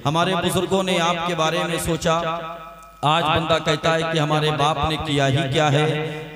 हमारे बुजुर्गों ने आपके बारे में सोचा। आज बंदा कहता है कि हमारे बाप ने किया ही क्या है।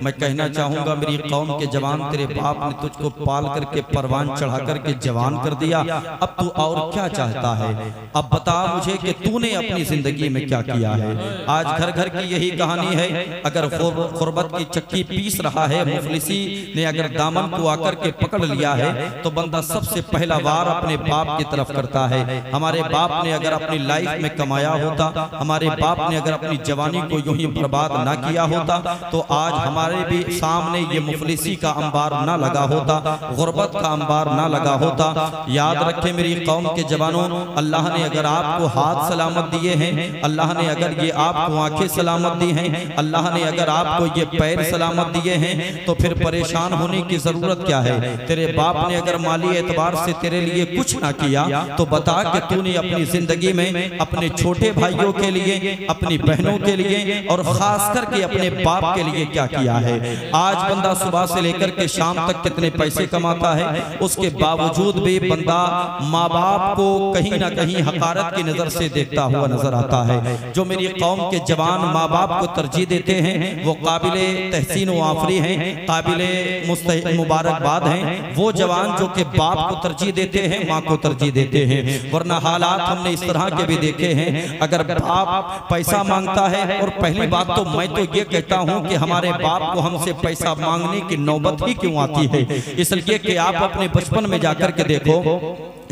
मैं कहना चाहूंगा मेरी कौम के जवान, तेरे बाप ने तुझको पाल करके परवान चढ़ा करके जवान कर दिया, अब तू और क्या चाहता है। अब बता मुझे कि तूने अपनी जिंदगी में क्या किया है। आज घर घर की यही कहानी है। अगर गुर्बत की चक्की पीस रहा है, मुफलिसी ने अगर दामन को आकर के पकड़ लिया है, तो बंदा सबसे पहला वार अपने बाप की तरफ करता है। हमारे बाप ने अगर अपनी लाइफ में कमाया होता, हमारे बाप ने अगर अपनी जवानी को यूं ही बर्बाद ना किया होता, तो आज हमारे भी सामने ये मुफलिसी का अंबार ना लगा होता, गुर्बत का अंबार ना लगा होता। याद रखें मेरी कौम के जवानों, अल्लाह ने अगर आपको हाथ सलामत दिए हैं, अल्लाह ने अगर ये आपको आंखें सलामत दी हैं, अल्लाह ने अगर आपको ये पैर सलामत दिए हैं, तो फिर परेशान होने की जरूरत क्या है। तेरे बाप ने अगर माली एतबार से तेरे लिए कुछ ना किया, तो बता कि तूने अपनी जिंदगी में अपने छोटे भाइयों के लिए, अपनी बहनों के लिए और खास करके अपने बाप के लिए क्या किया है। आज बंदा सुबह से लेकर के शाम तक कितने पैसे कमाता है, उसके बावजूद भी बंदा माँ बाप को कहीं ना कहीं हकारत की नजर से देखता हुआ नजर आता है। जो मेरी कौम के जवान माँ बाप को तरजीह देते हैं, वो काबिले तहसीन व आफरी हैं, काबिले मुबारकबाद हैं। वो जवान जो कि बाप को तरजीह देते हैं, माँ को तरजीह देते हैं। वरना हालात हमने इस तरह के भी देखे हैं। अगर बाप पैसा मांगता है, और पहली बात तो मैं तो ये कहता हूं कि हमारे बाप को हमसे पैसा मांगने की नौबत ही क्यों आती है। इसलिए कि आप अपने बचपन में जाकर के देखो,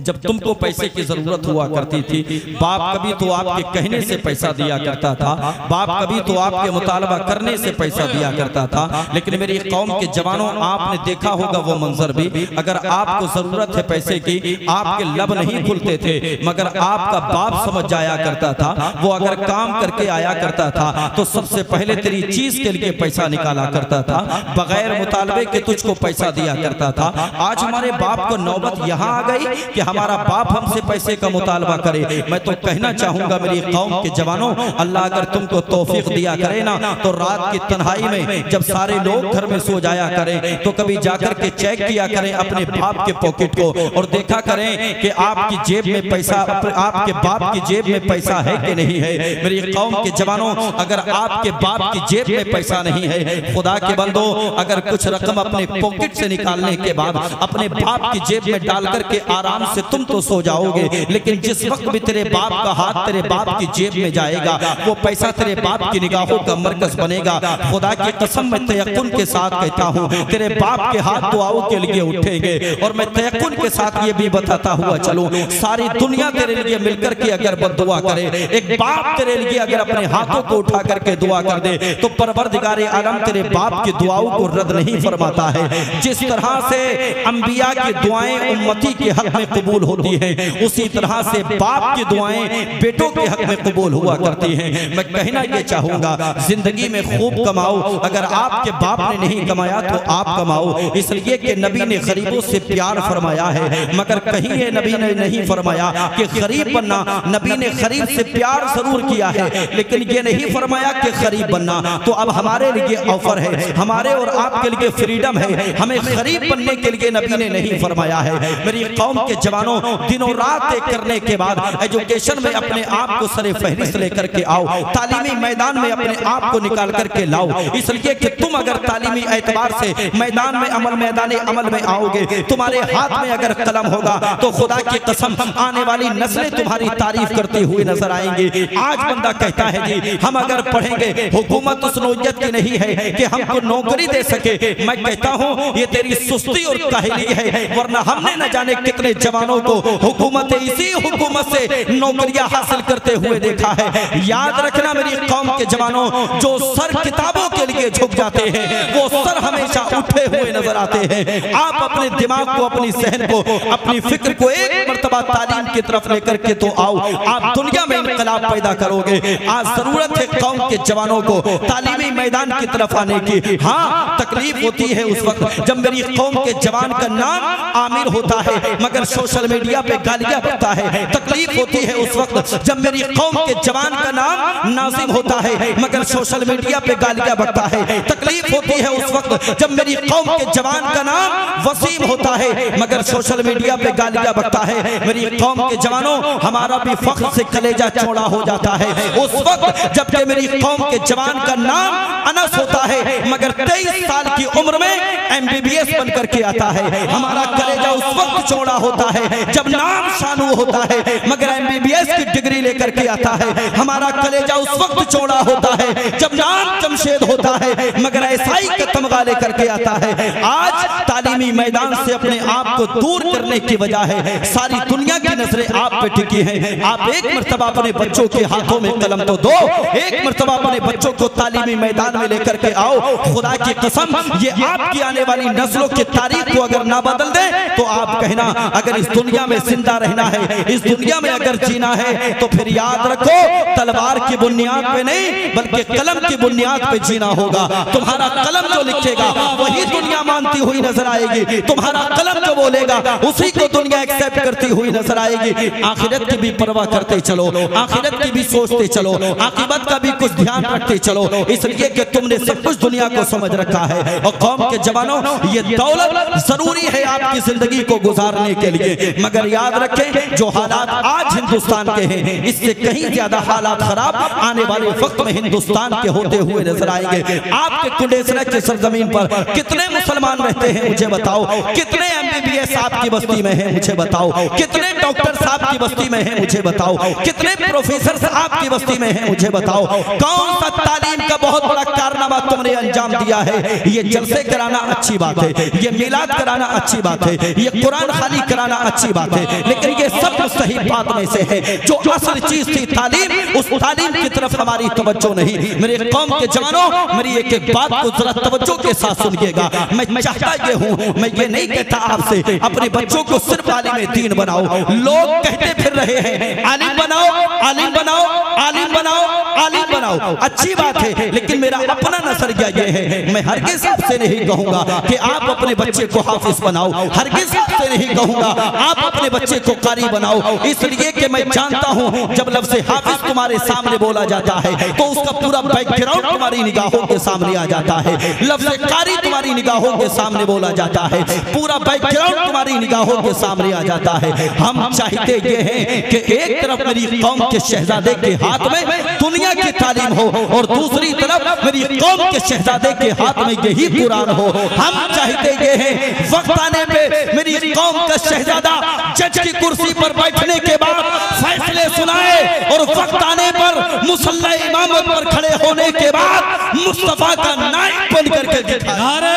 जब तुमको पैसे की जरूरत हुआ करती थी, बाप कभी तो आपके कहने से पैसा दिया करता था, बाप कभी तो आपके मुतालबा करने से पैसा दिया करता था। लेकिन मेरी कौम के जवानों, आपने देखा होगा वो मंजर भी, अगर आपको जरूरत है पैसे की, आपके लब नहीं खुलते थे, मगर आपका बाप समझ जाया करता था। वो अगर काम करके आया करता था, तो सबसे पहले तेरी चीज के लिए पैसा निकाला करता था, बगैर मुतालबे के तुझको पैसा दिया करता था। आज हमारे बाप को नौबत यहाँ आ गई कि हमारा बाप हमसे पैसे का मुतालबा करे। मैं तो कहना चाहूंगा मेरी कौम के जवानों, अल्लाह अगर तुमको तौफीक दिया करे ना, तो रात की तन्हाई में जब सारे लोग घर में सो जाया करें, तो कभी जाकर के चेक किया करें अपने बाप के पॉकेट को, और देखा करें कि आपकी जेब में पैसा, आपके बाप की जेब में पैसा है कि नहीं है। मेरी कौम के जवानों, अगर आपके बाप की जेब में पैसा नहीं है, खुदा के बंदो, अगर कुछ रकम अपने पॉकेट से निकालने के बाद अपने बाप की जेब में डाल करके आराम से तुम तो सो जाओगे, लेकिन जिस वक्त भी तेरे बाप का हाथ तेरे बाप की जेब में जाएगा, वो पैसा तेरे बाप की निगाहों का मरकज बनेगा। खुदा की कसम मैं तयक्कुन के साथ कहता हूँ, तेरे बाप के हाथ दुआओं के लिए उठेंगे। और मैं तयक्कुन के साथ ये भी बताता हुआ चलूं, सारी दुनिया तेरे लिए मिलकर के अगर बद्दुआ करे, एक बाप तेरे लिए अगर अपने हाथों को उठा करके दुआ कर दे, तो परवरदिगार आलम तेरे बाप की दुआओं को रद्द नहीं फरमाता है। जिस तरह से अंबिया की दुआएं उम्मती के हक में कबूल होती है, उसी तरह से बाप की दुआएं बेटों के हक में कबूल हुआ करती हैं। मैं कहना ये चाहूंगा, जिंदगी में खूब कमाओ, अगर आपके बाप ने नहीं कमाया तो आप कमाओ। इसलिए कि नबी ने गरीबों से प्यार फरमाया है, मगर कहीं ये नबी ने नहीं फरमाया कि गरीब बनना। नबी ने गरीब से प्यार जरूर किया है, लेकिन ये नहीं फरमाया कि गरीब बनना। तो अब हमारे लिए ऑफर है, हमारे और आपके लिए फ्रीडम है, हमें गरीब बनने के लिए नबी ने नहीं फरमाया है। मेरी कौम के जवानों, दिनों रात एक करने के बाद एजुकेशन में अपने आप को सरे फहरिस्त लेकर के आओ, तालीमी मैदान में अपने आप को निकाल करके लाओ। इसलिए कि तुम अगर तालीमी एतबार से मैदान में मैदान अमल में आओगे, तुम्हारे हाथ में अगर कलम होगा, तो खुदा की कसम आने वाली नस्लें तुम्हारी तारीफ करती हुई नजर आएंगी। आज बंदा कहता है जी हम अगर पढ़ेंगे, हुकूमत उस नौयत की नहीं है कि हमको नौकरी दे सके। मैं कहता हूँ ये तेरी सुस्ती और काहली है, वरना हमने न जाने कितने जवानों को हुकूमत, इसी हुकूमत से नौकरियां हासिल करते हुए देखा है। याद रखना मेरी कौम के जवानों, जो सर किताबों के लिए झुक जाते हैं, वो सर हमेशा उठे हुए नजर आते हैं। आप अपने दिमाग को, अपनी सहन को, अपनी फिक्र को एक मर्तबा तालीम की तरफ लेकर के तो आओ, आप दुनिया में इनकलाब पैदा करोगे। आज जरूरत है कौम के जवानों को तालीमी मैदान की तरफ आने की। हाँ, तकलीफ होती है उस वक्त जब मेरी कौम के जवान का नाम आमिर होता है, मगर सोशल मीडिया पे गालियां बकता है। तकलीफ होती है उस वक्त जब मेरी कौम के जवान का नाम नाजिम होता है, मगर सोशल मीडिया पे गालियां बकता है। तकलीफ होती है उस वक्त जब मेरी कौम के जवान का नाम वसीम होता है, मगर सोशल मीडिया पे गालियां बकता है। मेरी कौम के जवानों, हमारा भी फख्र से कलेजा चौड़ा हो जाता है उस वक्त जबकि मेरी कौम के जवान का नाम अनस होता है, मगर 23 साल की उम्र में MBBS बन करके आता है। हमारा कलेजा उस वक्त चौड़ा होता है जब नाम शानू होता है, मगर MBBS की डिग्री लेकर के आता है। हमारा कलेजा उस वक्त चौड़ा होता है जब नाम जमशेद होता है, मगर ऐसाई का तमगा लेकर के आता है। आज तालीमी मैदान से अपने आप को दूर करने की वजह है सारी दुनिया की नजरें आप पे टिकी हैं। आप एक मर्तबा अपने बच्चों के हाथों में कलम तो दो, एक मर्तबा अपने बच्चों को तालीमी मैदान में लेकर के आओ। खुदा की कसम, ये आपकी आने वाली नस्लों की तारीख को अगर ना बदल दे तो आप कहना, अगर इस दुनिया में जिंदा रहना है, इस दुनिया में अगर जीना है, तो फिर याद रखो तलवार की बुनियाद पे नहीं बल्कि कलम की बुनियाद पे जीना होगा। तुम्हारा कलम जो लिखेगा वही दुनिया मानती हुई नजर आएगी, तुम्हारा कलम जो बोलेगा उसी को दुनिया एक्सेप्ट करती हुई नजर आएगी। आखिरत की भी परवाह करते चलो, आखिरत की भी सोचते चलो, आखिरत का भी कुछ ध्यान रखते चलो, इसलिए कि तुमने सब कुछ दुनिया को समझ रखा है। और कौम के जवानों, ये दौलत जरूरी है आपकी जिंदगी को गुजारने के लिए, मगर याद रखें जो हालात आज हिंदुस्तान के हैं इससे कहीं ज्यादा हालात खराब आने वाले वक्त में हिंदुस्तान के होते हुए नजर आएंगे। आपके कुंडेसरा की सरजमीन पर कितने मुसलमान रहते हैं मुझे बताओ, कितने MBBS आपकी बस्ती में है मुझे बताओ, कितने डॉक्टर साहब की बस्ती में है मुझे बताओ, कितने प्रोफेसर आपकी बस्ती में है मुझे बताओ। कौन सा तालीम का बहुत बड़ा कारनामा तुमने अंजाम दिया है? ये जलसे कराना अच्छी बात है, ये मिलाद कराना अच्छी बात है, ये कुरान खाली कराना अच्छी बात है, लेकिन ये सब सही बात में से है। जो असल चीज थी तालीम, उस तालीम की तरफ हमारी तवज्जो नहीं। मेरे कौम के जवानों, मेरी एक एक बात को जरा तवज्जो के साथ सुनिएगा। मैं चाहता ये हूँ, मैं ये नहीं कहता आपसे अपने बच्चों को सिर्फ आलिम दीन बनाओ। लोग कहते फिर रहे हैं आलिम बनाओ, आलिम बनाओ, आलिम बनाओ, आलिम बनाओ, अच्छी बात है, लेकिन मेरा अपना नजरिया ये है, मैं हरगिज़ आपसे नहीं कहूंगा कि आप अपने बच्चे को हाफिज बनाओ, हरगिज़ आपसे नहीं कहूंगा आप अपने बच्चे को कारी बनाओ, इसलिए कि मैं जानता हूं जब लफ्ज़ हाफिज तुम्हारे सामने बोला जाता है तो उसका पूरा बैकग्राउंड तुम्हारी निगाहों के सामने आ जाता है। लफ्ज़ कारी तुम्हारी निगाहों के सामने बोला जाता है, पूरा बैकग्राउंड तुम्हारी निगाहों के सामने आ जाता है। हम चाहते ये हैं कि एक तरफ मेरी कौम के शहजादे के हाथ में दुनिया की तालीम हो और दूसरी तरफ मेरी कौम के शहजादे के हाथ में यही कुरान हो। हम चाहते ये हैं वक्त आने पे मेरी कौम का शहजादा जज की कुर्सी पर बैठने के बाद फैसले सुनाए और वक्त आने पर मुसल्ला इमामत पर खड़े होने के बाद मुस्तफा का नायक बन करके दिखाए। नारे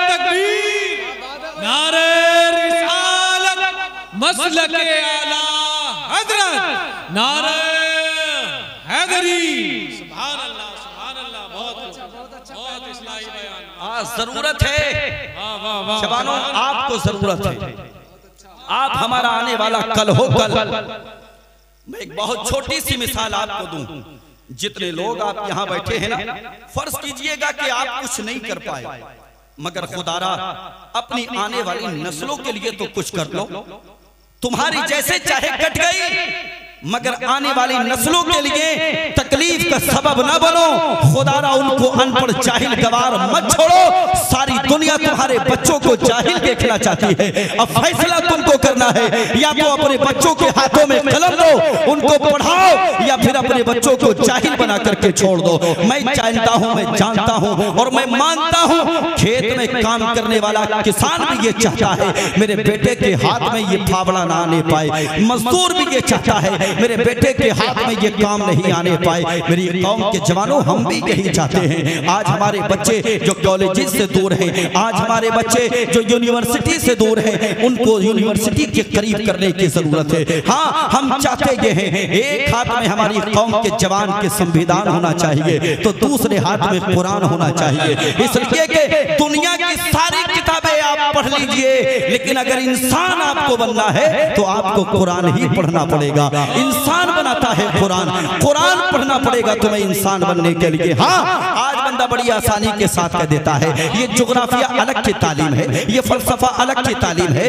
तकबीर, नारे रिसालत, मसलक आला हजरत, नारे हैदरी। सुभान अल्लाह, सुभान अल्लाह, बहुत इस्लाही बयान। जरूरत है जवानों, आपको जरूरत है, आप हमारा आने वाला कल हो। कल मैं एक बहुत छोटी सी मिसाल आपको दूं। जितने लोग आप यहाँ बैठे हैं ना, फर्ज कीजिएगा कि आप कुछ नहीं कर पाए, मगर खुदारा अपनी आने वाली नस्लों के लिए तो कुछ कर लो। तुम्हारी जैसे चाहे कट गई, मगर आने वाली नस्लों के लिए तकलीफ का सबब न बनो। खुदारा उनको अनपढ़ जाहिल गवार मत छोड़ो। सारी दुनिया तुम्हारे बच्चों को जाहिल देखना चाहती है। अब फैसला तुमको करना है, या तो अपने बच्चों के हाथों में कलम दो, उनको पढ़ाओ, या फिर अपने बच्चों को जाहिल बना करके छोड़ दो। मैं जानता हूँ, मैं जानता हूँ और मैं मानता हूँ, खेत में काम करने वाला किसान भी ये चाहता है मेरे बेटे के हाथ में ये फावड़ा ना आने पाए। मजदूर भी ये चाहता है मेरे बेटे के हाथ में ये काम नहीं आने पाए। मेरी कौम के जवानों, हम भी यही चाहते हैं। आज हमारे बच्चे जो कॉलेजेस से दूर हैं, आज हमारे बच्चे जो यूनिवर्सिटी से दूर हैं, उनको यूनिवर्सिटी के करीब करने की जरूरत है। हाँ, हम चाहते ये हैं, एक हाथ में हमारी कौम के जवान के संविधान होना चाहिए तो दूसरे हाथ में कुरान होना चाहिए। इसलिए कि दुनिया की सारी किताबें आप पढ़ लीजिए, लेकिन अगर इंसान आपको बनना है तो आपको कुरान ही पढ़ना पड़ेगा। इंसान बनाता है कुरान, कुरान पढ़ना पड़ेगा तुम्हें इंसान बनने के लिए। हाँ, आज बंदा मामला बड़ी आसानी के साथ कह देता है। ये ज्योग्राफिया अलग की तालीम है, ये फलसफा अलग की तालीम है,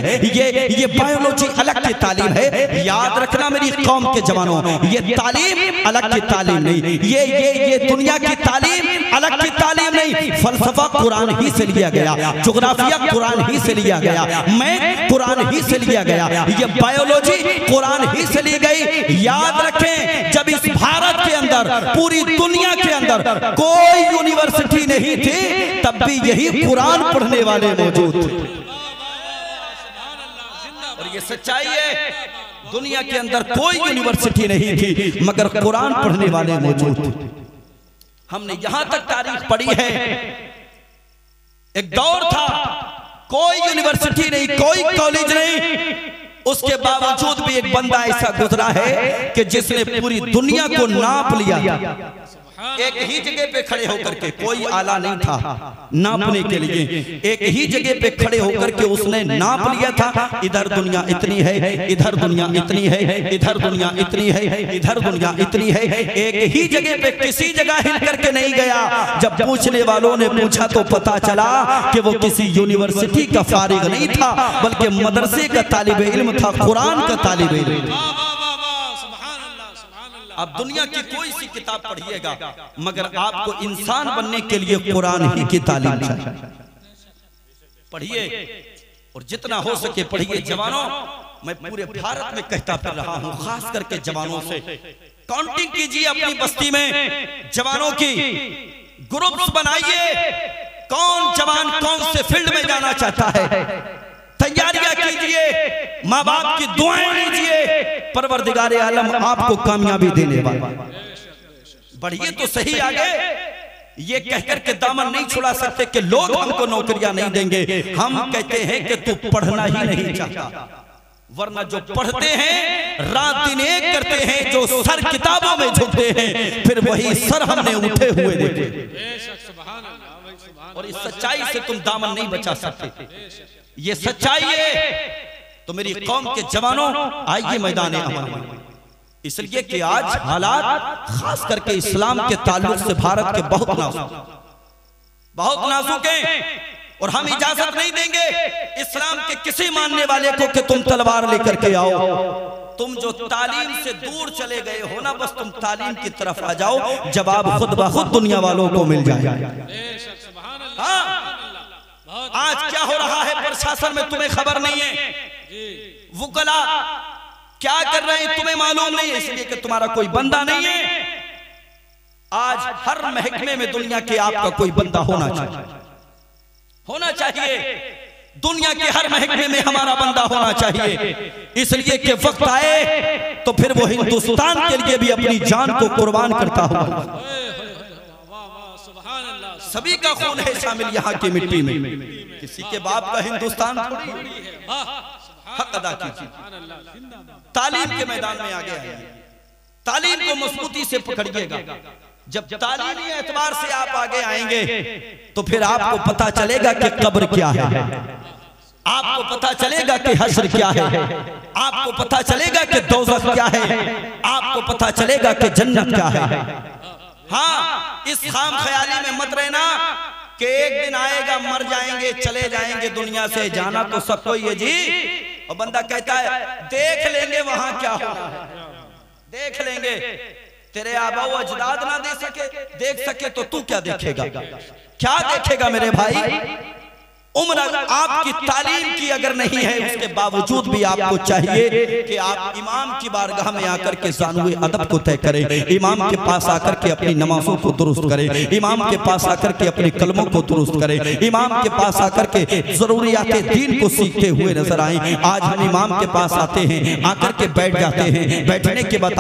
ये बायोलॉजी अलग की तालीम है। याद रखना मेरी कौम के जवानों, ये तालीम अलग की तालीम नहीं, ये दुनिया की तालीम अलग की तालीम नहीं। फलसफा कुरान ही से लिया गया, ज्योग्राफिया कुरान ही से लिया गया, मैथ कुरान ही से लिया गया, ये बायोलॉजी कुरान ही से ली गई। याद रखें, जब इस भारत के अंदर, पूरी दुनिया के अंदर कोई यूनिवर्सिटी नहीं थी, तब भी यही कुरान पढ़ने वाले मौजूद थे। और ये सच्चाई है, दुनिया के अंदर कोई यूनिवर्सिटी नहीं थी मगर कुरान पढ़ने वाले मौजूद थे। हमने यहां तक तारीख पढ़ी है, एक दौर था कोई यूनिवर्सिटी नहीं, कोई कॉलेज नहीं, उसके बावजूद भी एक बंदा ऐसा गुजरा है कि जिसने पूरी दुनिया को नाप लिया। एक ही जगह पे खड़े होकर के, कोई आला नहीं था नापने के लिए, एक ही जगह पे खड़े होकर के उसने नाप लिया था। इधर दुनिया इतनी है, इधर दुनिया इतनी है, इधर दुनिया इतनी है, इधर दुनिया इतनी है। एक ही जगह पे किसी जगह हिल करके नहीं गया। जब पूछने वालों ने पूछा तो पता चला कि वो किसी यूनिवर्सिटी का फारिग नहीं था, बल्कि मदरसे का तालिब इल्म था, कुरान का तालिब इल्म। आप दुनिया की कोई सी किताब पढ़िएगा, मगर आपको इंसान बनने के लिए कुरान ही की तालीम चाहिए। पढ़िए और जितना हो सके पढ़िए। जवानों, मैं पूरे भारत में कहता फिर रहा हूं, खास करके जवानों से काउंटिंग कीजिए अपनी बस्ती में जवानों की, ग्रुप्स बनाइए, कौन जवान कौन से फील्ड में जाना चाहता है, तैयारियां कीजिए, माँ बाप की दुआएं लीजिए, परवरदिगारे आलम आपको कामयाबी देने वाला। बढ़िए तो सही आगे, ये कहकर के दामन नहीं छुड़ा सकते कि लोग हमको नौकरियां नहीं देंगे। हम कहते हैं कि तू पढ़ना ही नहीं चाहता, वरना जो पढ़ते हैं रात दिन एक करते हैं, जो सर किताबों में झुकते हैं, फिर वही सर हमने उठे हुए देखे। और इस सच्चाई से तुम दामन नहीं बचा सकते, ये सच्चाई है। तो मेरी कौम के जवानों, आइए मैदाने अमल में, इसलिए कि आज हालात खास करके इस्लाम के ताल्लुक से भारत के बहुत नाजुक हैं, और हम इजाजत नहीं देंगे इस्लाम के किसी मानने वाले को कि तुम तलवार लेकर के आओ। तुम जो तालीम से दूर चले गए हो ना, बस तुम तालीम की तरफ आ जाओ, जवाब खुद ब खुद दुनिया वालों को मिल जाएगा। आज क्या हो रहा है प्रशासन में तुम्हें खबर नहीं है, वुकला क्या कर रहे हैं तुम्हें मालूम नहीं है, इसलिए कि तुम्हारा कोई बंदा नहीं है। आज हर महकमे में दुनिया के आपका कोई बंदा होना चाहिए, दुनिया के हर महकमे में हमारा बंदा होना चाहिए। इसलिए कि वक्त आए तो फिर वो हिंदुस्तान के लिए भी अपनी जान को कुर्बान करता हुआ। सभी का खून है शामिल यहाँ की मिट्टी में, किसी के बाप का हिंदुस्तान थोड़ी है। हक अदा कीजिए, तालीम के मैदान में आगे आइए, तालीम को मजबूती से पकड़िएगा। जब तालीमी एतबार से आप आगे आएंगे तो फिर आपको पता चलेगा कि कब्र क्या है, आपको पता चलेगा कि हश्र क्या है, आपको पता चलेगा कि दोज़ख क्या है, आपको पता चलेगा कि जन्नत क्या है। हाँ, इस खाम ख्याली में मत रहना कि एक दिन आएगा मर जाएंगे चले जाएंगे दुनिया से, जाना तो सबको ही है जी। और बंदा कहता है देख लेंगे वहां क्या होना है, देख लेंगे। तेरे आबा व अजदाद ना देख सके तो तू क्या देखेगा, क्या देखेगा मेरे भाई। उम्र आपकी तालीम की अगर नहीं है, उसके बावजूद भी आपको चाहिए कि आप इमाम की बारगाह में आकर के ज़ानुए अदब को तय करें, इमाम के पास आकर के अपनी नमाजों को दुरुस्त करें, इमाम के पास आकर के अपने कलमों को दुरुस्त करें, इमाम के पास आकर के ज़रूरियात दीन को सीखते हुए नजर आए। आज हम इमाम के पास आते हैं, आकर के बैठ जाते हैं, बैठने के बात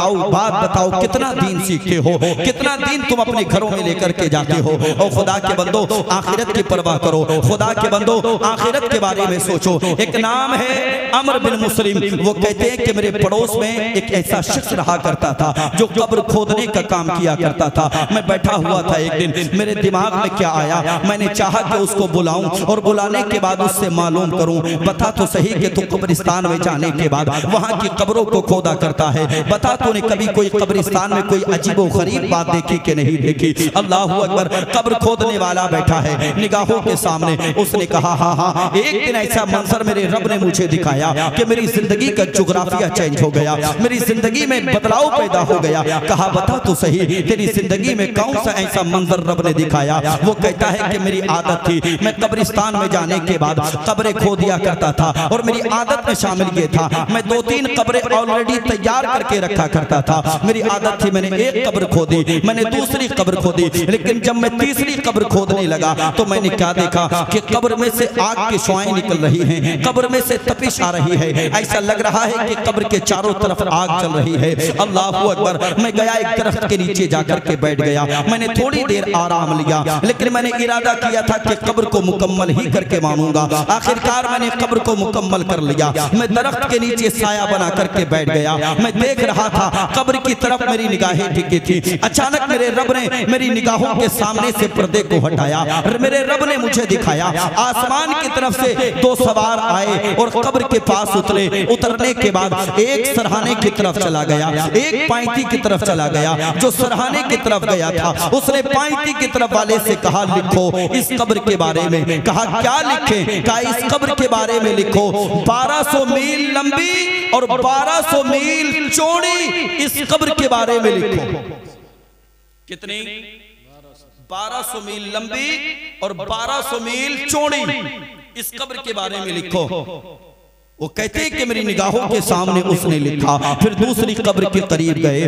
बताओ कितना दीन सीखते हो, कितना दीन तुम अपने घरों में लेकर के जाते हो। और खुदा के बंदो आखिरत की परवाह करो, खुदा के बंदो बंदो आखिरत के बारे में सोचो। एक नाम है अमर बिन मुस्लिम, वो कहते हैं कि मेरे पड़ोस में एक ऐसा शख्स रहा करता था जो कब्र खोदने का काम किया करता था। मैं बैठा हुआ था, एक दिन मेरे दिमाग में क्या आया, मैंने चाहा कि उसको बुलाऊं और बुलाने के बाद उससे मालूम करूं, बता तो सही कि तू कब्रिस्तान में जाने के बाद वहां की कब्रों को खोदा करता है, बता तूने कभी कोई कब्रिस्तान में कोई अजीब व गरीब बात देखी कि नहीं देखी। अल्लाहू अकबर, कब्र खोदने वाला बैठा है निगाहों के सामने। उसने कहा हाँ हाँ, एक दिन ऐसा मंजर मेरे रब ने मुझे दिखाया कि मेरी जिंदगी का जुग्राफिया चेंज हो गया, मेरी जिंदगी में बदलाव पैदा हो गया। कहा बता तो सही तेरी जिंदगी में कौन सा ऐसा मंजर रब ने दिखाया। वो कहता है कि मेरी आदत थी, मैं कब्रिस्तान में जाने के बाद कब्रें खोदिया करता था और मेरी आदत में शामिल ये था, मैं 2-3 कब्रें ऑलरेडी तैयार करके रखा करता था। मेरी आदत थी, मैंने एक कब्र खोदी, मैंने दूसरी कब्र खोदी, लेकिन जब मैं तीसरी कब्र खोदने लगा तो मैंने क्या देखा कि कब्र में से आग की शुआएं निकल रही हैं, कब्र में से तपिश आ रही है, ऐसा लग रहा है कि कब्र के चारों तरफ आग चल रही है। अल्लाहू अकबर, मैं गया एक दरख्त के नीचे जाकर के बैठ गया, मैंने थोड़ी देर आराम लिया, लेकिन मैंने इरादा किया था कि कब्र को मुकम्मल ही करके मानूंगा। आखिरकार मैंने कब्र को मुकम्मल कर लिया, मैं दरख्त के नीचे साया बना करके बैठ गया। मैं देख रहा था कब्र की तरफ मेरी निगाहें टिकी थी। अचानक मेरे रब ने मेरी निगाहों के सामने से पर्दे को हटाया, मेरे रब ने मुझे दिखाया आसमान की तरफ से 2 सवार आए और कब्र के पास उतरे। उतरने के बाद एक सरहाने की तरफ चला गया, एक पाइती की तरफ चला गया। जो सरहाने की तरफ गया था उसने पाइती की तरफ वाले से कहा लिखो इस कब्र के बारे में। कहा क्या लिखें? कहा इस कब्र के बारे में लिखो 1200 मील लंबी और 1200 मील चौड़ी इस कब्र के बारे में लिखो। कितनी? 1200 मील लंबी और 1200 मील चौड़ी इस कब्र के बारे में लिखो। वो कहते हैं कि मेरी निगाहों के सामने उसने लिखा। फिर दूसरी कब्र के करीब गए,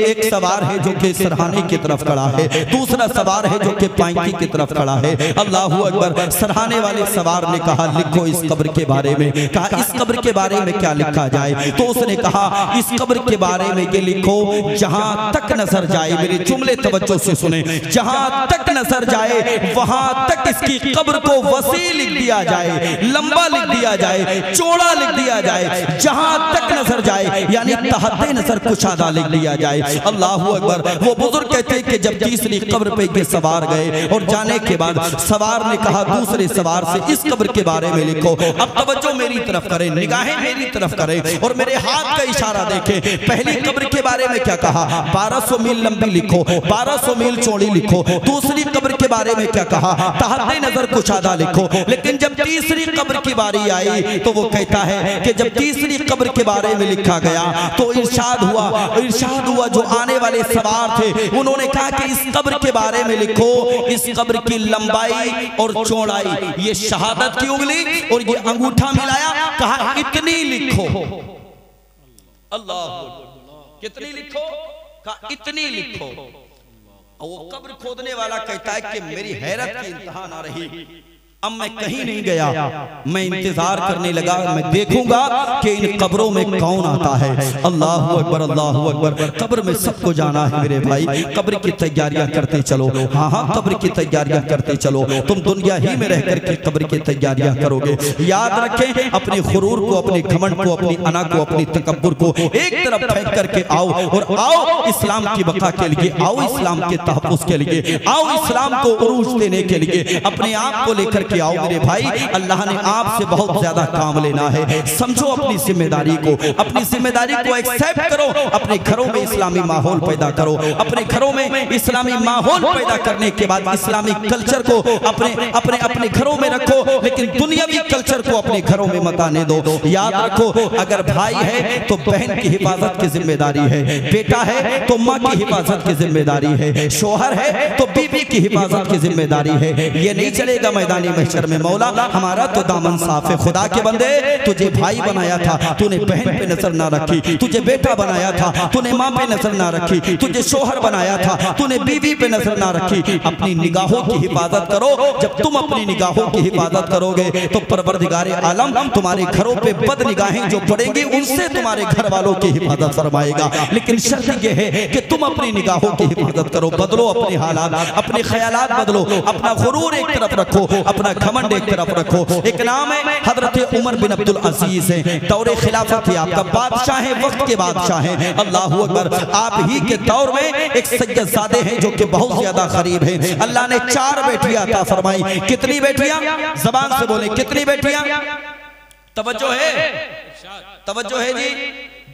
एक सवार है जो कि सरहाने की तरफ खड़ा है, दूसरा सवार है जो कि पाइकी की तरफ खड़ा है। अल्लाहू अकबर, सरहाने वाले सवार ने कहा लिखो इस कब्र के बारे में। कहा इस कब्र के बारे में क्या लिखा जाए? तो उसने कहा इस कब्र के बारे में ये लिखो जहां तक नजर जाए, मेरे जुमले तवज्जो से सुने, जहां तक नजर जाए वहां तक इसकी कब्र को वसी लिख दिया जाए, लंबा लिख दिया जाए, चौड़ा लिख दिया जाए, जहां तक नजर जाए यानी तहते नजर कुशादा लिख दिया जाए। अल्लाहू अकबर। वो बुजुर्ग कहते हैं कि जब तीसरी कब्र पे ये सवार गए और जाने के बाद सवार ने कहा दूसरे सवार से इस कब्र के बारे में लिखो। अब तवज्जो मेरी तरफ करें, निगाहें मेरी तरफ करें और मेरे हाथ का इशारा देखें। पहली कब्र के बारे में क्या कहा? 1200 मील लंबी लिखो, 1200 मील चौड़ी लिखो। दूसरी कब्र के बारे में क्या कहा? तहते नजर कुशादा लिखो। लेकिन जब तीसरी कब्र की बारी आई तो वो कहता है कि जब तीसरी कब्र के बारे में लिखा गया तो इरशाद हुआ जो आने वाले सवार थे उन्होंने कहा कि इस कब्र के बारे में लिखो इस कब्र की लंबाई और चौड़ाई, ये शहादत की उंगली और ये अंगूठा मिलाया, कहा इतनी लिखो। अल्लाह, कितनी लिखो? कहा इतनी लिखो। वो कब्र खोदने वाला कहता है कि मेरी हैरत की इंतहा ना रही, अब मैं कहीं नहीं गया, मैं इंतजार करने लगा, मैं देखूंगा कि इन कब्रों में कौन आता है। अल्लाहू अकबर, अल्लाहू अकबर। कब्र में सबको जाना है मेरे भाई, कब्र की तैयारियां करते चलो। हाँ हाँ, कब्र की तैयारियां करते चलो। तुम दुनिया ही में रह करके कब्र की तैयारियां करोगे। याद रखें, अपने गुरूर को, अपने घमंड को, अपनी अना को, अपनी तकब्बुर को एक तरफ फेंक करके आओ और आओ इस्लाम की बका के लिए, आओ इस्लाम के तहफ्फुज़ के लिए, आओ इस्लाम को उरूज देने के लिए, अपने आप को लेकर के आओ मेरे भाई। अल्लाह ने आपसे बहुत ज्यादा काम लेना है। समझो अपनी जिम्मेदारी को, अपनी जिम्मेदारी को एक्सेप्ट करो। अपने घरों में इस्लामी माहौल पैदा करो, अपने घरों में इस्लामी माहौल पैदा करने के बाद इस्लामी कल्चर को अपने अपने अपने घरों में रखो, लेकिन दुनियावी कल्चर को अपने घरों में मत आने दो। याद रखो, अगर भाई है तो बहन की हिफाजत की जिम्मेदारी है, बेटा है तो माँ की हिफाजत की जिम्मेदारी है, शोहर है तो बीवी की हिफाजत की जिम्मेदारी है। ये नहीं चलेगा मैदानी महशर में मौला हमारा तो दामन साफ है। खुदा के बंदे, तुझे भाई बनाया था, तूने बहन पे नजर ना रखी, तुझे बेटा बनाया था, तूने माँ पे नजर ना रखी, तुझे शोहर बनाया था, तूने बीवी पे नजर ना रखी। अपनी निगाहों की हिफाजत करो। जब तुम अपनी निगाहों की हिफाजत करोगे तो परवरदिगारे आलम तुम्हारे घरों पे बद निगाहें जो पड़ेंगी उनसे तुम्हारे घर वालों की हिफाजत फरमाएगा। लेकिन शर्त यह है कि तुम अपनी निगाहों की हिफाजत करो। बदलो अपने हालात, अपने ख्यालात बदलो, अपना गुरूर एक तरफ रखो, अपना अपना घमंड एक तरफ रखो। एक नाम है हजरत उमर बिन अब्दुल अजीज है, दौरे खिलाफत है आपका, बादशाह है, वक्त के बादशाह है। अल्लाह अकबर। आप ही के दौर में एक सैयदजादे हैं जो कि बहुत ज्यादा गरीब हैं। अल्लाह ने 4 बेटियां अता फरमाई। कितनी बेटियां? जबान से बोले, कितनी बेटियां? तवज्जो है, तवज्जो है जी,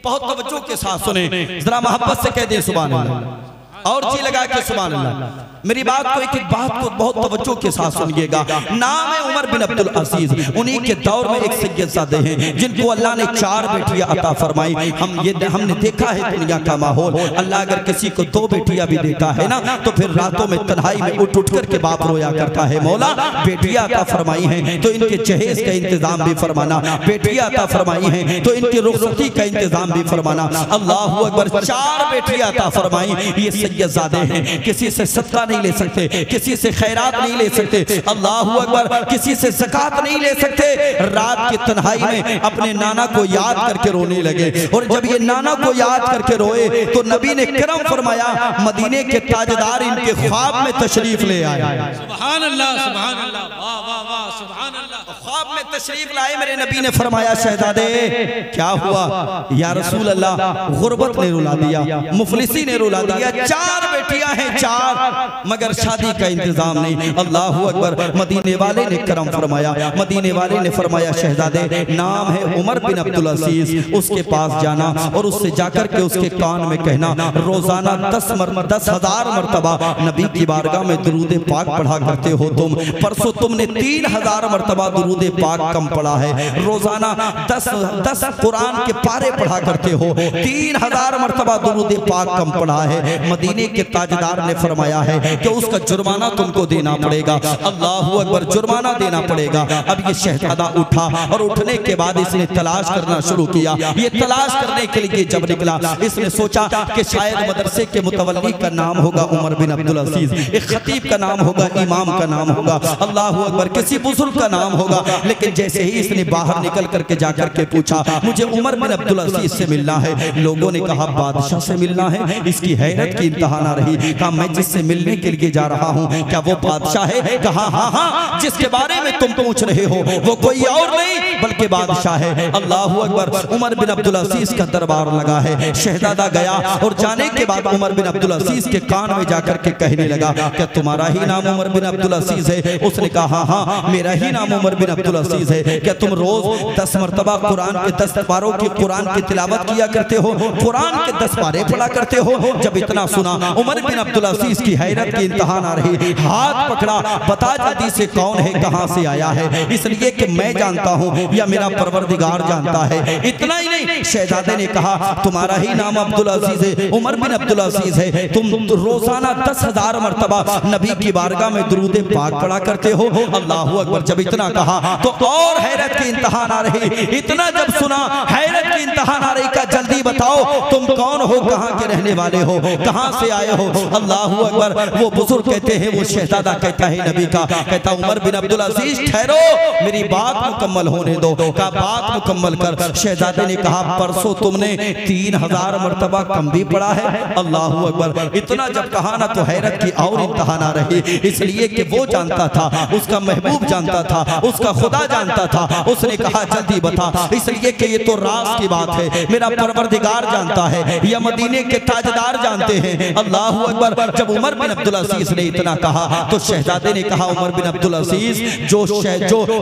बहुत तवज्जो के साथ सुने, जरा मोहब्बत से कह दे सुभान अल्लाह, और जी लगा के सुभान अल्लाह। मेरी बात को, एक एक बात को बहुत तवज्जो के साथ सुनिएगा। नाम है उमर बिन अब्दुल अजीज। उन्हीं के दौर में एक सैयदजादे हैं जिनको अल्लाह ने 4 बेटियां अता फरमाई। हमने देखा है दुनिया का माहौल, अल्लाह अगर किसी को 2 बेटियां भी देता है ना, तो फिर रातों में तन्हाई में उठ उठ करके बाप रोया करता है, मौला बेटियां अता फरमाई हैं तो इनके जहेज का इंतजाम भी फरमाना, बेटियां अता फरमाई हैं तो इनकी रुखसती का इंतजाम भी फरमाना। अल्लाह अकबर। 4 बेटियां अता फरमाई। ये सैयदजादे हैं, किसी से सदका नहीं ले सकते, किसी से खैरात नहीं ले सकते, अल्लाह अकबर, किसी से ज़कात नहीं ले सकते। रात की तन्हाई में अपने नाना को याद करके रोने लगे, और जब ये नाना को याद करके रोए तो नबी ने करम फरमाया, मदीने के ताजदार इनके ख्वाब में तशरीफ ले आए। सुभान अल्लाह, सुभान अल्लाह, वाह वाह वाह, सुभान अल्लाह। ख्वाब में तशरीफ लाए, मेरे नबी ने फरमाया, शहजादे क्या हुआ? या रसूल अल्लाह, गुर्बत ने रुला दिया, मुफलिसी ने रुला दिया, 4 बेटियां हैं 4, मगर शादी का इंतजाम नहीं। अल्लाह अकबर। मदीने वाले ने करम फरमाया, मदीने वाले ने फरमाया, शहजादे नाम है उमर बिन अब्दुल अजीज, उसके पास जाना और उससे जाकर के उसके कान में कहना, रोजाना 10,000 मरतबा नबी की बारगाह में दुरूद पाक पढ़ा करते हो तुम, परसों तुमने 3,000 मरतबा दुरूद पाक कम पढ़ा है। रोजाना 10 कुरान के पारे पढ़ा करते हो, 3,000 मरतबा दुरूद पाक कम पढ़ा है। मदीने के ताजदार ने फरमाया है कि उसका जुर्माना तुमको देना पड़ेगा। अल्लाह अकबर। जुर्माना देना पड़ेगा। अब ये शहजादा उठा और उठने के बाद इसने तलाश करना शुरू किया। ये तलाश करने के लिए जब निकला, इसने सोचा कि शायद मदरसे के मुतवल्ली का नाम होगा उमर बिन अब्दुल अजीज, एक खतीब का नाम होगा, इमाम का नाम होगा, अल्लाह अकबर, किसी बुजुर्ग का नाम होगा। लेकिन जैसे ही इसने बाहर निकल करके जाकर के पूछा, मुझे उमर बिन अब्दुल अजीज से मिलना है, लोगों ने कहा बादशाह से मिलना है। इसकी हैरत की इंतहा ना रही। कहा मैं जिससे मिलने के लिए जा रहा हूँ क्या वो बादशाह है? कहा हाँ हाँ, जिसके बारे में तुम पूछ रहे हो वो कोई और नहीं बल्कि बादशाह है। अल्लाह अकबर। उमर बिन अब्दुल अजीज का दरबार लगा है। शहजादा गया और जाने के बाद उमर बिन अब्दुल अजीज के कान में जाकर के कहने लगा, क्या तुम्हारा ही नाम उमर बिन अब्दुल अजीज है? उसने कहा हाँ हाँ, मेरा ही नाम उमर बिन अब्दुल अजीज है। क्या तुम रोज 10 मरतबा कुरान के 10 पारों की कुरान की तिलावत किया करते हो, कुरान के 10 पारे पढ़ा करते हो? जब इतना सुना उमर बिन अब्दुल अजीज की हैरत की इंतहा ना रही। हाथ पकड़ा, बता जल्दी से कौन है, कहां से आया है? इसलिए कि मैं जानता हूं या मेरा परवरदिगार जानता है। इतना ही नहीं, शहजादे ने कहा तुम्हारा ही नाम अब्दुल अजीज है, उमर बिन अब्दुल अजीज है, तुम रोजाना 10,000 मरतबा नबी की बारगाह में दुरूद पाक पढ़ा करते हो। अल्लाह अकबर। जब इतना कहा तो और हैरत की इंतहा ना रही। इतना जब सुना, हैरत की इंतहा ना रही। का जल्दी बताओ तुम कौन हो, कहां के रहने वाले हो, कहां से आए हो? अल्लाह अकबर। वो बुजुर्ग कहते हैं, वो शहजादा कहता है नबी का, कहता उमर बिन अब्दुल अजीज ठहरो, मेरी बात मुकम्मल होने दो। का बात मुकम्मल कर। शहजादे ने कहा परसों तुमने 3,000 मरतबा कम भी पढ़ा है। अल्लाह अकबर। इतना जब कहा ना तो हैरत की और इंतहा ना रही। इसलिए कि वो जानता था, उसका महबूब जानता था, उसका खुदा जानता था। उसने कहा जल्दी बता, इसलिए कि ये तो राज की बात है, मेरा परवरदिगार जानता है या मदीने के ताजदार जानते हैं। अल्लाह अकबर। जब उमर बिन अब्दुल अजीज ने इतना कहा तो शहजादे ने कहा उमर बिन अब्दुल अजीज, जो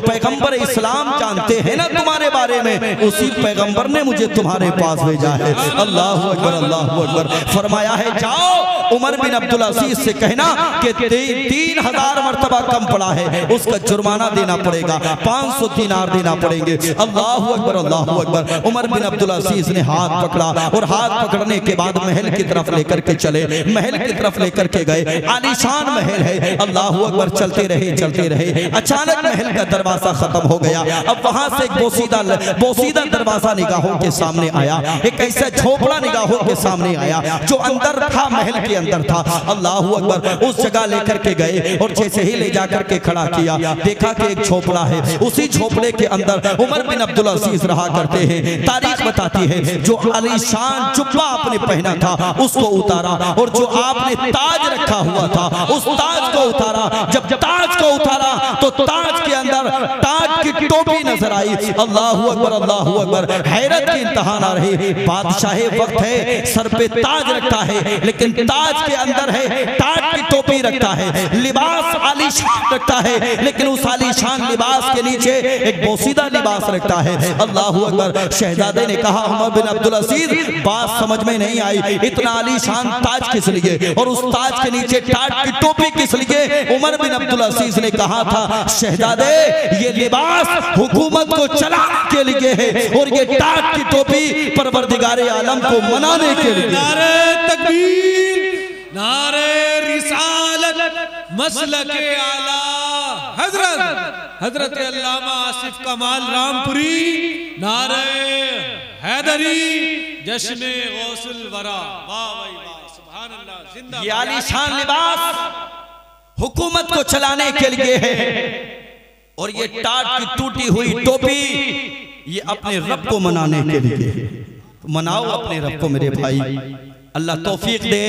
पैगंबर इस्लाम जानते हैं ना तुम्हारे बारे में, उसी पैगंबर ने मुझे तुम्हारे पास भेजा है। अल्लाह अकबर, अल्लाह अकबर। फरमाया है जाओ उमर बिन अब्दुल अजीज से कहना कि 3,000 मरतबा कम पड़ा है, उसका जुर्माना देना पड़ेगा, 500 दिनार देना पड़ेंगे। अल्लाह अकबर, अल्लाह अकबर। उमर बिन अब्दुल अजीज ने हाथ पकड़ा और हाथ पकड़ने के बाद महल की तरफ लेकर के चले, महल की तरफ लेकर के गए। आलीशान महल है। अल्लाह अकबर। चलते रहे चलते रहे, अचानक महल का दरवाजा खत्म हो गया। अब वहां से एक बोसीदा दरवाजा निगाहों के सामने आया, एक ऐसा झोपड़ा निगाहों के सामने आया जो अंदर था, महल के अंदर था। अल्लाह अकबर, उस जगह लेकर के गए और जैसे ही ले जाकर के खड़ा किया, देखा कि एक झोपड़ा है, उसी झोपड़े के अंदर उमर बिन अब्दुल अजीज रहा करते हैं। तारीख बताती है जो आलीशान जुब्बा आपने पहना था उसको उतारा, और जो आपने ताज रखा हुआ था उस ताज को उतारा। जब ताज को उतारा तो ताज के अंदर ताज की टोपी नजर आई। अल्लाह अकबर, अल्लाह अकबर, हैरत की इंतहा ना रही। बादशाह वक्त है, सर पे ताज रखता है, लेकिन ताज के अंदर है, ताज की टोपी रखता है, लिबास आलीशान रखता है, लेकिन उस आलीशान लिबास के नीचे एक बोसीदा लिबास रखता है। अल्लाह अकबर, शहजादे ने कहा उमर बिन अब्दुल अजीज, बात समझ में नहीं आई, इतना आलीशान ताज किस लिए और उस ताज के नीचे ताज की टोपी किस लिए? उमर बिन अब्दुल अजीज ने कहा था, शहजादे ये लिबास हुकूमत को चलाने के लिए है और ये ताज की टोपी परवरदिगारे आलम को मनाने के लिए। नारे तकबीर, नारे रिसालत, मसलके आला हजरत अल्लामा आसिफ कमाल रामपुरी, नारे हैदरी, जश्न गौसुल वरा। वाह भाई वाह, सुभान अल्लाह, जिंदाबाद। ये आलीशान लिबास हुकूमत को चलाने के लिए है और ये टाट की टूटी हुई टोपी ये अपने रब को मनाने के लिए। तो मनाओ अपने रब को मेरे भाई, अल्लाह तौफीक दे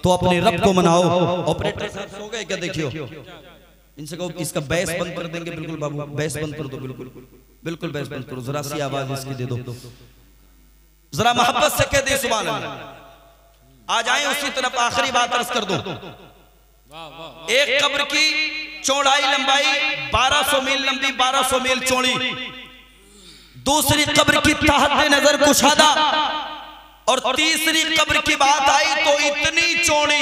तो अपने रब को मनाओ। ऑपरेटर साहब सो गए क्या? देखियो इनसे कहो इसका बैस बंद कर देंगे। बिल्कुल बाबू, बैस बंद कर दो, बिल्कुल बिल्कुल बैस बंद करो, जरा सी आवाज इसकी दे दो, जरा मोहब्बत से कह दे सुभान अल्लाह। आ जाए उसी तरफ, आखिरी बात अर्ज कर दो। एक कब्र की चौड़ाई लंबाई 1200 मील लंबी, 1200 मील चौड़ी। दूसरी कब्र की तहत नजर कुशादा, और तीसरी कब्र की बात आई तो इतनी चौड़ी,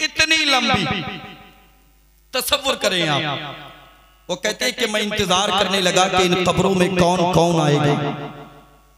इतनी लंबी। तसव्वुर करें आप। वो कहते हैं कि मैं इंतजार करने लगा कि इन कब्रों में कौन कौन आएगा।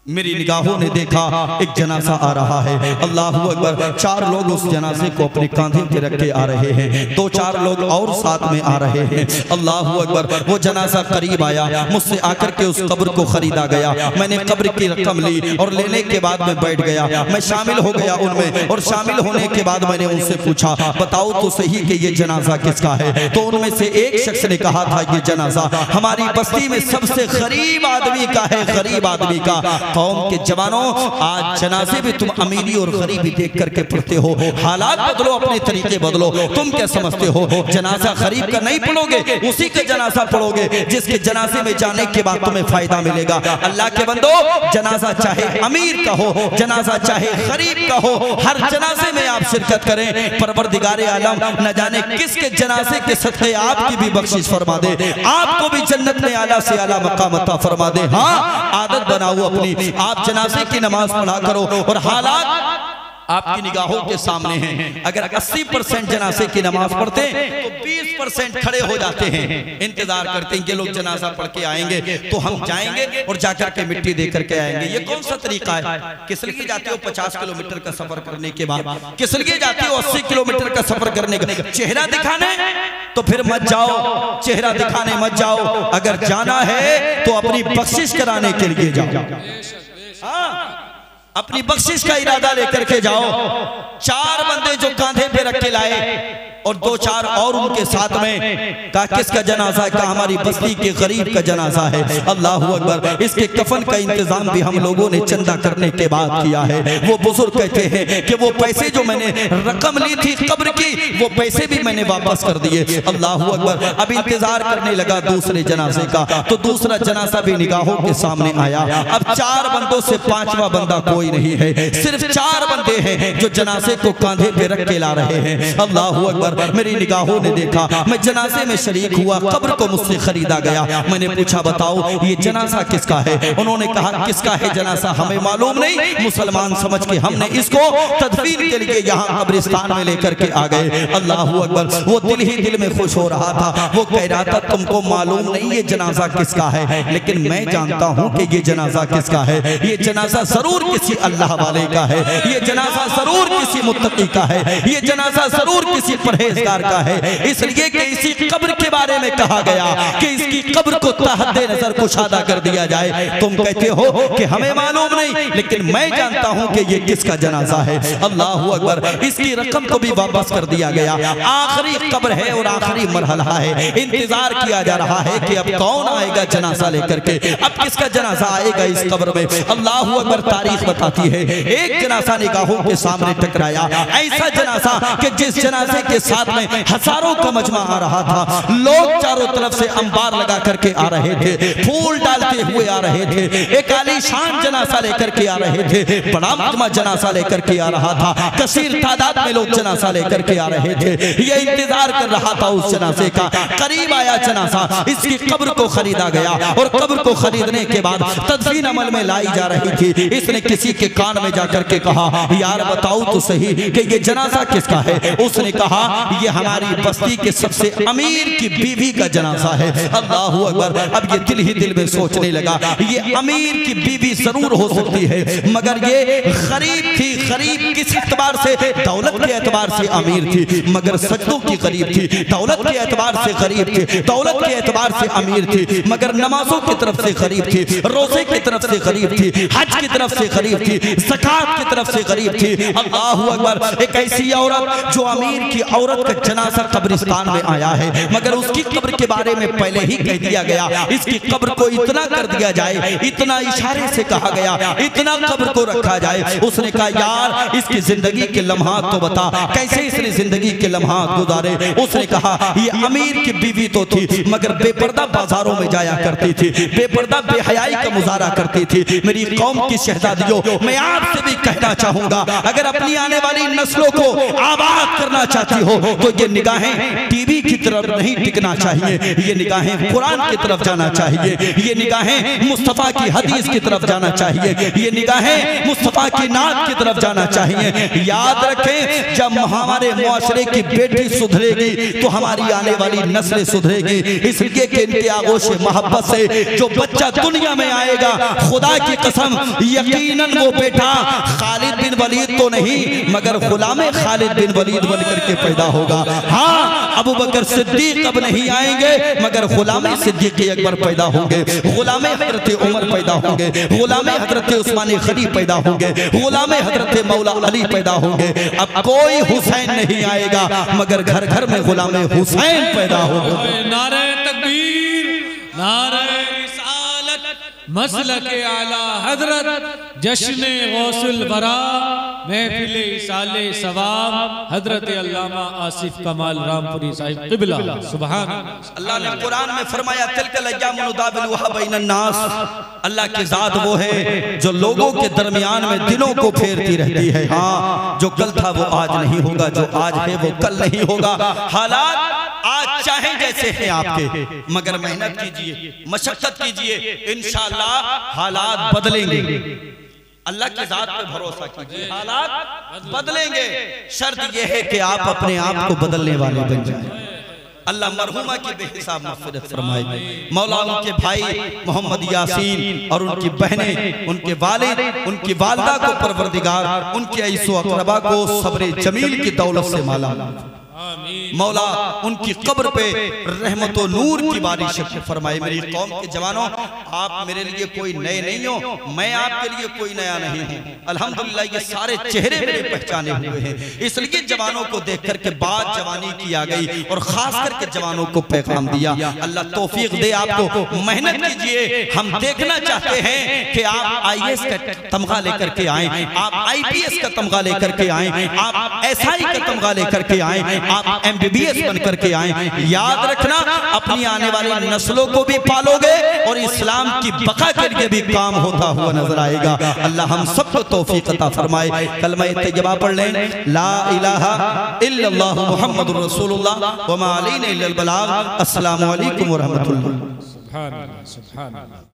मेरी निगाहों ने देखा एक जनाजा आ रहा है। अल्लाह अकबर, 4 लोग उस जनाजे को अपने कांधे पे रख के आ रहे हैं, 2-4 लोग और साथ में आ रहे हैं। अल्लाह अकबर, वो जनाजा करीब आया, मुझसे आकर के उस कब्र को खरीदा गया। मैंने कब्र की रकम ली और लेने के बाद मैं बैठ गया, मैं शामिल हो गया उनमें। और शामिल होने के बाद मैंने उनसे पूछा, बताओ तो सही कि ये जनाजा किसका है? तो उनमें से एक शख्स ने कहा था ये जनाजा हमारी बस्ती में सबसे गरीब आदमी का है, गरीब आदमी का। कौम के जवानों, आज जनाजे भी तुम अमीरी और गरीबी देख करके पढ़ते हो। हालात बदलो, अपने तरीके बदलो। तुम क्या समझते हो जनाजा गरीब का नहीं पढ़ोगे, उसी का जनाजा पढ़ोगे जिसके जनाजे में जाने के बाद तुम्हें फायदा मिलेगा। अल्लाह के बंदो, जनाजा चाहे अमीर का हो, जनाजा चाहे गरीब का हो, हर जनाजे में आप शिरकत करें। परवरदिगारे आलम न जाने किसके जनाजे के सदक़े आपकी भी बख्शिश फरमा दे, आपको भी जन्नत में आला से आला मकाम अता फरमा दे। हाँ, आदत बनाओ अपनी, आप जनाजे की नमाज पढ़ा करो और हालात आपकी निगाहों के सामने हैं। अगर 80% जनाजे की नमाज पढ़ते तो 20% खड़े हो जाते हैं, इंतजार करते हैं कि लोग जनाजा पढ़ के आएंगे तो हम जाएंगे और जाकर के मिट्टी दे करके आएंगे। ये कौन सा तरीका है? किस लिए जाते हो 50 किलोमीटर का सफर करने के बाद? किस लिए जाते हो 80 किलोमीटर का सफर करने का? चेहरा दिखाने? तो फिर मत जाओ, चेहरा दिखाने मत जाओ। अगर जाना है तो अपनी बख्शिश कराने के लिए जाओ। हाँ, अपनी बख्शिश का इरादा लेकर के जाओ। 4 बंदे जो कांधे पे रख के लाए और 2-4 और उनके साथ में कहा किसका जनाजा है? कहा हमारी बस्ती के गरीब का जनाजा है। अल्लाह अकबर, इसके कफन का इंतजाम भी हम लोगों ने चंदा करने के बाद किया है। वो बुजुर्ग कहते हैं कि वो पैसे जो मैंने रकम ली थी कब्र की, वो पैसे भी मैंने वापस कर दिए। अल्लाह अकबर, अब इंतजार करने लगा दूसरे जनाजे का, तो दूसरा जनाजा भी निगाहों के सामने आया। अब 4 बंदों से 5वां बंदा कोई नहीं है, सिर्फ 4 बंदे हैं जो जनाजे को कांधे पे रख के ला रहे हैं। अल्लाह अकबर, मेरी निगाहों ने देखा, मैं जनाजे में शरीक हुआ, कब्र को मुझसे खरीदा गया। मैंने पूछा बताओ ये जनाजा किसका है? उन्होंने कहा किसका है जनाजा हमें मालूम नहीं, मुसलमान समझ के हमने इसको तदफीन के लिए यहाँ कब्रिस्तान में लेकर के आ गए। अल्लाह अकबर, वो दिल ही दिल में खुश हो रहा था। वो कह रहा था तुमको मालूम नहीं ये जनाजा किसका है, लेकिन मैं जानता हूँ कि ये जनाजा किसका है। ये जनाजा जरूर किसी अल्लाह वाले का है, ये जनाजा जरूर किसी मुत्तकी का है, ये जनाजा जरूर किसी परहेज परहेजगार का है, इसलिए कि इसी कब्र के बारे में कहा गया कि इसकी कब्र को तहद्दे नजर कुशादा कर दिया जाए। तुम कहते हो कि हमें मालूम नहीं, लेकिन मैं जानता हूं कि ये किसका जनाजा है। अल्लाह अकबर। इसकी रकम को भी वापस कर दिया गया। आखिरी कब्र है और आखिरी मरहला है। इंतजार किया जा रहा है कि अब कौन आएगा जनाजा लेकर के, अब किसका जनाजा आएगा इस कब्र में। अल्लाह अकबर। तारीख बताती है एक जनाजा निगाहों के सामने टकराया, ऐसा जनाजा कि जिस जनाजे के साथ में हजारों का मजमा आ रहा था, लोग चारों तरफ से अंबार लगा करके आ रहे थे, फूल डालते हुए आ रहे थे, एक आलीशान जनाजा लेकर के आ रहे थे, बड़ा मजमा जनाजा लेकर के आ रहा था, कसीर तादाद में लोग जनाजा लेकर के आ रहे थे। ये इंतजार कर रहा था उस जनाजे का। करीब आया जनाजा, इसकी कब्र को खरीदा गया और कब्र को खरीदने के बाद तदफीन अमल में लाई जा रही थी। इसने किसी के कान में जाकर के कहा, यार बताओ तो सही कि ये जनाजा किसका है। उसने कहा, ये हमारी बस्ती के सबसे अमीर की बीवी का जनाजा है। अल्लाह अकबर। अब ये दिल ही दिल में सोचने लगा, ये अमीर की बीवी जरूर हो सकती है, मगर ये गरीब थी। गरीब किस एतबार से? दौलत के एतबार से अमीर थी, मगर सजदों की गरीब थी। दौलत के एतबार से गरीब थी, दौलत के एतबार से अमीर थी, मगर नमाजों की तरफ से गरीब थी, रोजे की तरफ से गरीब थी, हज की तरफ से गरीब थी, ज़कात की तरफ से गरीब थी। अल्लाह अकबर। एक ऐसी औरत जो अमीर की औरत का जनाजा कब्रिस्तान में आया है, मगर उसकी कब्र के बारे में पहले ही कह दिया गया, इसकी कब्र को इतना कर दिया जाए, इतना इशारे से कहा गया, इतना कब्र को रखा जाए। उसने कहा, यार इसकी जिंदगी के लम्हात तो बता, कैसे इसने जिंदगी के लम्हात गुजारे। उसने कहा, ये अमीर की बीवी तो थी, मगर बेपर्दा बाजारों में जाया करती थी, बेपर्दा बेहयाई का मुजाहरा करती थी। मेरी कौम की शहजादियों, मैं आपसे भी कहना चाहूंगा, अगर अपनी आने वाली नस्लों को आबाद करना चाहती हो तो ये निगाहें टीवी की तरफ नहीं टिकना चाहिए, ये निगाहें कुरान की तरफ जाना चाहिए, ये निगाहें मुस्तफा की हदीस की तरफ जाना चाहिए, ये निगाहें मुस्तफा की नात की तरफ जाना चाहिए। याद रखें, जब हमारे मुआशरे की बेटी सुधरेगी तो हमारी आने वाली नस्लें सुधरेगी। इसलिए कि इनके आगोश मोहब्बत से जो बच्चा दुनिया में आएगा, खुदा की कसम यकीनन वो बेटा खालिद बिन वलीद तो नहीं, मगर गुलाम खालिद बिन वलीद बनकर के पैदा होगा। हाँ, अबू बकर सिद्दीक अब नहीं आएंगे, मगर गुलाम सिद्दीक अकबर पैदा होंगे, गुलाम हजरत उमर पैदा होंगे, गुलाम हजरत उस्मान गनी पैदा होंगे, गुलाम हजरत मौला अली पैदा होंगे। अब कोई हुसैन नहीं आएगा, मगर घर घर में गुलाम हुसैन पैदा होगा। नारे तकबीर, नारे रिसालत, मसलके आला हजरत, जश्न गौसुल वरा, महफिले इसाले सवाब, हजरत अल्लामा आसिफ कमाल रामपुरी साहिब क़िबला। सुभान अल्लाह ने कुरान में फरमाया, तिलकल अय्यामु नुदाविलुहा बैनन नास। अल्लाह की जात वो है जो लोगों के दरमियान में दिनों को फेरती रहती है। हाँ, जो कल था वो आज नहीं होगा, जो आज है वो कल नहीं होगा। हालात आज चाहे जैसे हैं आपके, मगर मेहनत कीजिए, मशक्कत कीजिए, इंशाअल्लाह हालात बदलेंगे। अल्लाह की जात पे भरोसा कीजिए, हालात बदलेंगे। शर्त यह है कि आप अपने आप को बदलने वाले बन जाएं। अल्लाह मरहुमा की बेहिसाब मग़फ़िरत फरमाए। मौला उनके भाई मोहम्मद यासीन और उनकी बहनें, उनके वालिद, उनकी वालदा को परवरदिगार उनके ऐसो अक़रबा को सब्र जमील की दौलत से माला मौला उनकी कब्र पे रहमत व नूर की बारिश फरमाए। मेरी कौम के जवानों, आप मेरे लिए कोई नए नहीं हो, मैं आपके लिए कोई नया नहीं हूँ। अल्हम्दुलिल्लाह ये सारे चेहरे मेरे पहचाने हुए हैं, इसलिए जवानों को देख करके बात जवानी की आ गई और खास करके जवानों को पैगाम दिया। अल्लाह तौफीक दे आपको, मेहनत कीजिए। हम देखना चाहते हैं कि आप IAS का तमगा लेकर के आए, आप IPS का तमगा लेकर के आए, आप SI का तमगा लेकर के आए, आप MBBS बन करके आए। याद रखना, अपनी आने वाली नस्लों को भी पालोगे और इस्लाम की बका के लिए भी काम होता हुआ नजर आएगा। अल्लाह हम सबको तौफीक अता फरमाए। कलमा तैयबा पढ़ लें, ला इलाहा इल्लल्लाह मुहम्मदुर रसूलुल्लाह व मा अलैना इल्लल बलाग। अस्सलामु अलैकुम व रहमतुल्लाह। सुभान अल्लाह, सुभान अल्लाह।